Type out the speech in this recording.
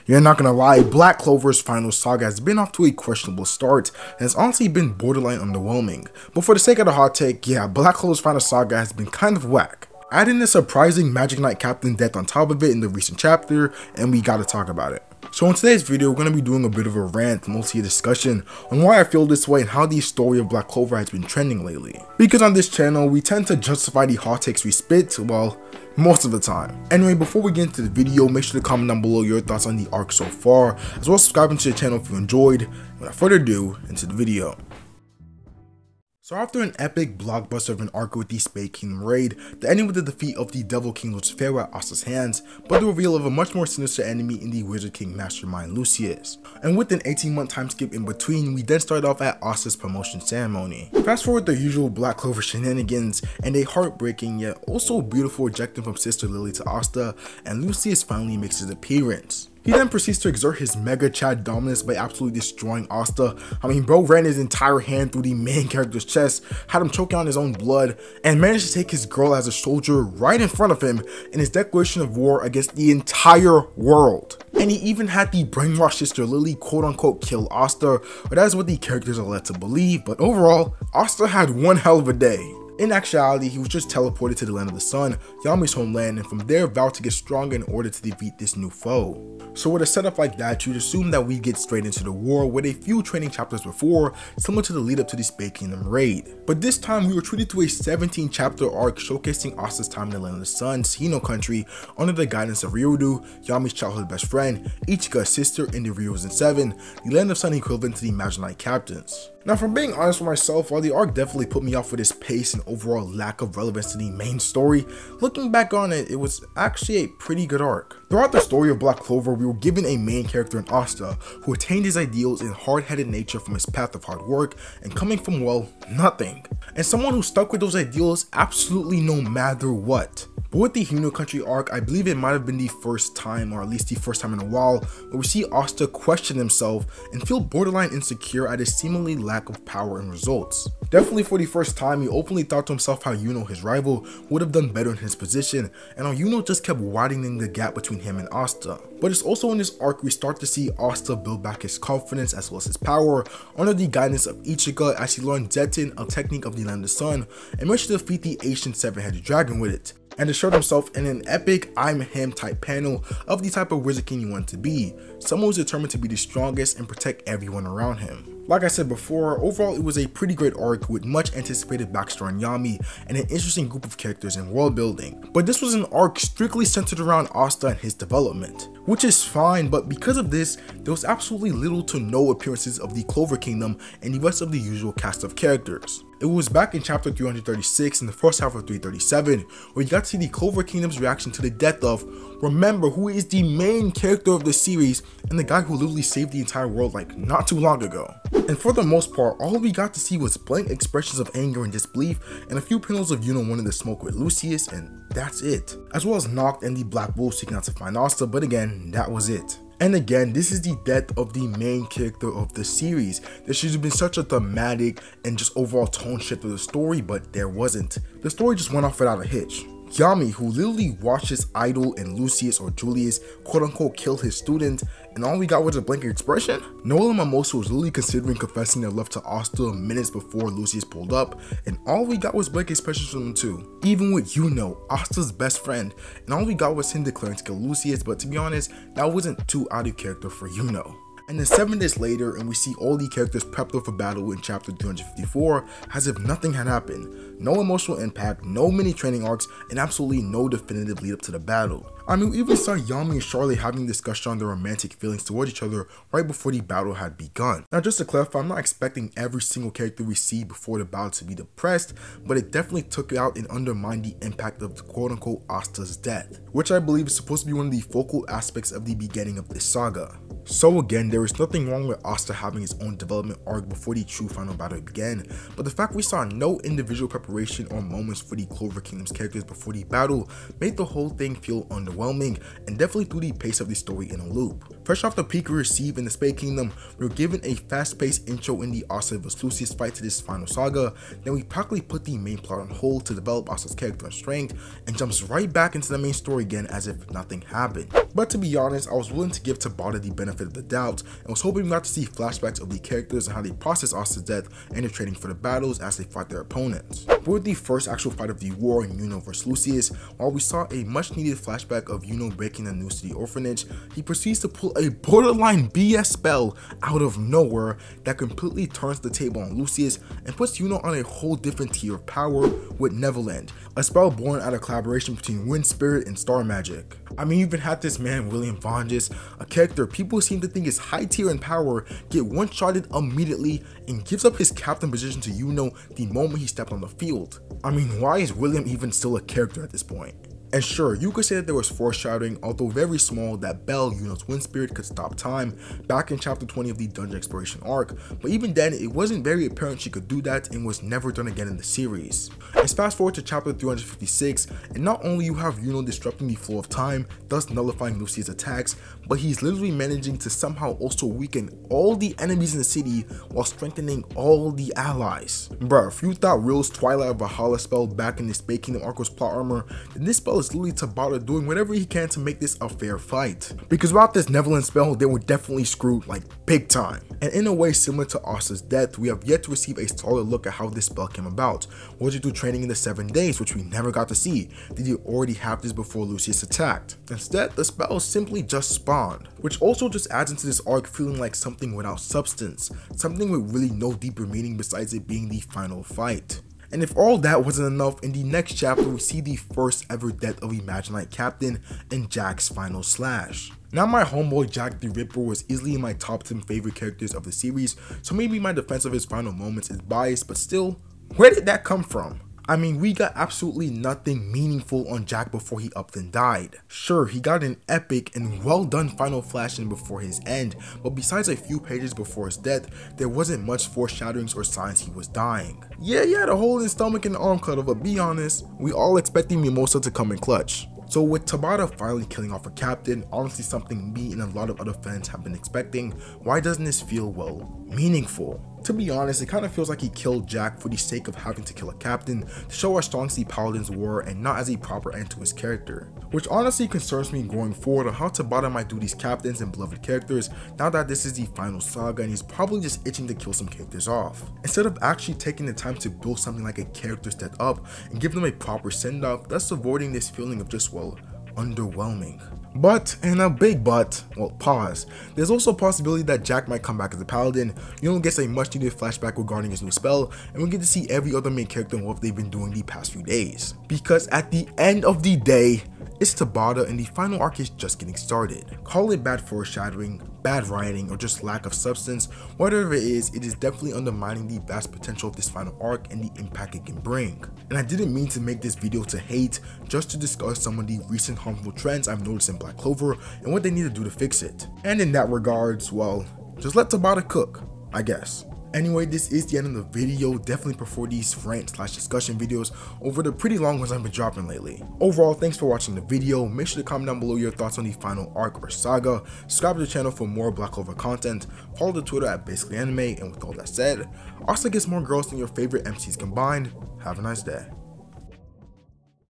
You're not gonna lie, Black Clover's final saga has been off to a questionable start and has honestly been borderline underwhelming. But for the sake of the hot take, yeah, Black Clover's final saga has been kind of whack. Add in a surprising Magic Knight Captain death on top of it in the recent chapter, and we gotta talk about it. So in today's video, we're going to be doing a bit of a rant, mostly a discussion on why I feel this way and how the story of Black Clover has been trending lately. Because on this channel, we tend to justify the hot takes we spit, well, most of the time. Anyway, before we get into the video, make sure to comment down below your thoughts on the arc so far, as well as subscribing to the channel if you enjoyed. Without further ado, into the video. So after an epic blockbuster of an arc with the Spade Kingdom raid, the ending with the defeat of the Devil King was fair at Asta's hands, but the reveal of a much more sinister enemy in the Wizard King mastermind Lucius. And with an 18-month time skip in between, we then start off at Asta's promotion ceremony. Fast forward the usual Black Clover shenanigans, and a heartbreaking yet also beautiful rejection from Sister Lily to Asta, and Lucius finally makes his appearance. He then proceeds to exert his Mega Chad dominance by absolutely destroying Asta. I mean, bro ran his entire hand through the main character's chest, had him choking on his own blood, and managed to take his girl as a soldier right in front of him in his declaration of war against the entire world. And he even had the brainwashed Sister Lily quote unquote kill Asta, or that is what the characters are led to believe, but overall, Asta had one hell of a day. In actuality, he was just teleported to the Land of the Sun, Yami's homeland, and from there vowed to get stronger in order to defeat this new foe. So with a setup like that, you'd assume that we get straight into the war with a few training chapters before, similar to the lead up to the Spade Kingdom raid. But this time we were treated to a 17 chapter arc showcasing Asta's time in the Land of the Sun, Sinnoh country, under the guidance of Ryudu, Yami's childhood best friend, Ichika's sister, and the Ryuzen 7, the Land of Sun equivalent to the Magic Knight captains. Now, from being honest with myself, while the arc definitely put me off with its pace and overall lack of relevance to the main story, looking back on it, it was actually a pretty good arc. Throughout the story of Black Clover, we were given a main character in Asta, who attained his ideals in hard-headed nature from his path of hard work and coming from, well, nothing. And someone who stuck with those ideals absolutely no matter what. But with the Sinnoh country arc, I believe it might have been the first time, or at least the first time in a while, where we see Asta question himself and feel borderline insecure at his seemingly lack of power and results. Definitely for the first time, he openly thought to himself how Yuno, his rival, would have done better in his position, and how Yuno just kept widening the gap between him and Asta. But it's also in this arc we start to see Asta build back his confidence as well as his power under the guidance of Ichika as he learned Zetin, a technique of the Land of the Sun, and managed to defeat the ancient seven-headed dragon with it, and to show himself in an epic I'm him type panel of the type of Wizard King you want to be, someone who's determined to be the strongest and protect everyone around him. Like I said before, overall it was a pretty great arc with much anticipated backstory on Yami and an interesting group of characters and world building. But this was an arc strictly centered around Asta and his development, which is fine, but because of this, there was absolutely little to no appearances of the Clover Kingdom and the rest of the usual cast of characters. It was back in chapter 336 in the first half of 337 where you got to see the Clover Kingdom's reaction to the death of, remember, who is the main character of the series and the guy who literally saved the entire world like not too long ago. And for the most part, all we got to see was blank expressions of anger and disbelief and a few panels of Yuno wanting to smoke with Lucius, and that's it. As well as Noct and the Black Wolf seeking out to find Asta, but again, that was it. And again, this is the death of the main character of the series. There should have been such a thematic and just overall tone shift of the story, but there wasn't. The story just went off without a hitch. Yami, who literally watched his idol and Lucius or Julius quote unquote kill his student, and all we got was a blank expression? Noel and Mimosa was literally considering confessing their love to Asta minutes before Lucius pulled up, and all we got was blank expressions from them too. Even with Yuno, Asta's best friend, and all we got was him declaring to kill Lucius, but to be honest, that wasn't too out of character for Yuno. And then 7 days later, and we see all the characters prepped up for battle in chapter 354 as if nothing had happened. No emotional impact, no mini training arcs, and absolutely no definitive lead up to the battle. I mean, we even saw Yami and Charlotte having discussion on their romantic feelings towards each other right before the battle had begun. Now just to clarify, I'm not expecting every single character we see before the battle to be depressed, but it definitely took out and undermined the impact of the quote unquote Asta's death, which I believe is supposed to be one of the focal aspects of the beginning of this saga. So again, there is nothing wrong with Asta having his own development arc before the true final battle began, but the fact we saw no individual preparation or moments for the Clover Kingdom's characters before the battle made the whole thing feel underwhelming and definitely threw the pace of the story in a loop. Fresh off the peak we received in the Space Kingdom, we were given a fast-paced intro in the Asa vs Lucius fight to this final saga, then we practically put the main plot on hold to develop Asa's character and strength, and jumps right back into the main story again as if nothing happened. But to be honest, I was willing to give Tabata the benefit of the doubt, and was hoping we got to see flashbacks of the characters and how they process Asa's death and their training for the battles as they fought their opponents. But with the first actual fight of the war in Yuno vs Lucius, while we saw a much needed flashback of Yuno breaking the news to the orphanage, he proceeds to pull a borderline BS spell out of nowhere that completely turns the table on Lucius and puts Yuno on a whole different tier of power with Neverland, a spell born out of collaboration between Wind Spirit and Star Magic. I mean, you even had this man William Vonges, a character people seem to think is high tier in power, get one-shotted immediately and gives up his captain position to Yuno the moment he stepped on the field. I mean, why is William even still a character at this point? And sure, you could say that there was foreshadowing, although very small, that Belle, Yuno's wind spirit, could stop time back in chapter 20 of the dungeon exploration arc, but even then it wasn't very apparent she could do that and was never done again in the series. Let's fast forward to chapter 356, and not only you have Yuno disrupting the flow of time, thus nullifying Lucius' attacks, but he's literally managing to somehow also weaken all the enemies in the city while strengthening all the allies. Bruh, if you thought Real's Twilight of Valhalla spell back in the Space Kingdom arc was plot armor, then this spell is literally Tabata doing whatever he can to make this a fair fight. Because without this Neverland spell, they were definitely screwed like big time. And in a way similar to Asa's death, we have yet to receive a solid look at how this spell came about. Was it through training in the 7 days, which we never got to see? Did he already have this before Lucius attacked? Instead, the spell simply just spawned, which also just adds into this arc feeling like something without substance, something with really no deeper meaning besides it being the final fight. And if all that wasn't enough, in the next chapter we see the first ever death of Imaginite Captain and Jack's final slash. Now my homeboy Jack the Ripper was easily in my top 10 favorite characters of the series, so maybe my defense of his final moments is biased, but still, where did that come from? I mean, we got absolutely nothing meaningful on Jack before he upped and died. Sure, he got an epic and well done final flash in before his end, but besides a few pages before his death, there wasn't much foreshadowings or signs he was dying. Yeah, he had a hole in his stomach and arm cutter, but be honest, we all expecting Mimosa to come in clutch. So with Tabata finally killing off a captain, honestly something me and a lot of other fans have been expecting, why doesn't this feel, well, meaningful? To be honest, it kind of feels like he killed Jack for the sake of having to kill a captain to show how strong the paladins were and not as a proper end to his character. Which honestly concerns me going forward on how Tabata might do these captains and beloved characters now that this is the final saga and he's probably just itching to kill some characters off. Instead of actually taking the time to build something like a character step up and give them a proper send off, thus avoiding this feeling of just, well, underwhelming. But, and a big but, well, pause, there's also a possibility that Jack might come back as a paladin. Yuno gets a much needed flashback regarding his new spell, and we get to see every other main character and what they've been doing the past few days. Because at the end of the day, it's Tabata and the final arc is just getting started. Call it bad foreshadowing, bad writing, or just lack of substance, whatever it is definitely undermining the vast potential of this final arc and the impact it can bring. And I didn't mean to make this video to hate, just to discuss some of the recent harmful trends I've noticed in Black Clover and what they need to do to fix it. And in that regards, well, just let Tabata cook, I guess. Anyway, this is the end of the video. Definitely prefer these rant/discussion videos over the pretty long ones I've been dropping lately. Overall, thanks for watching the video. Make sure to comment down below your thoughts on the final arc or saga. Subscribe to the channel for more Black Clover content. Follow the Twitter at BasicallyAnime. And with all that said, also gets more girls than your favorite MCs combined. Have a nice day.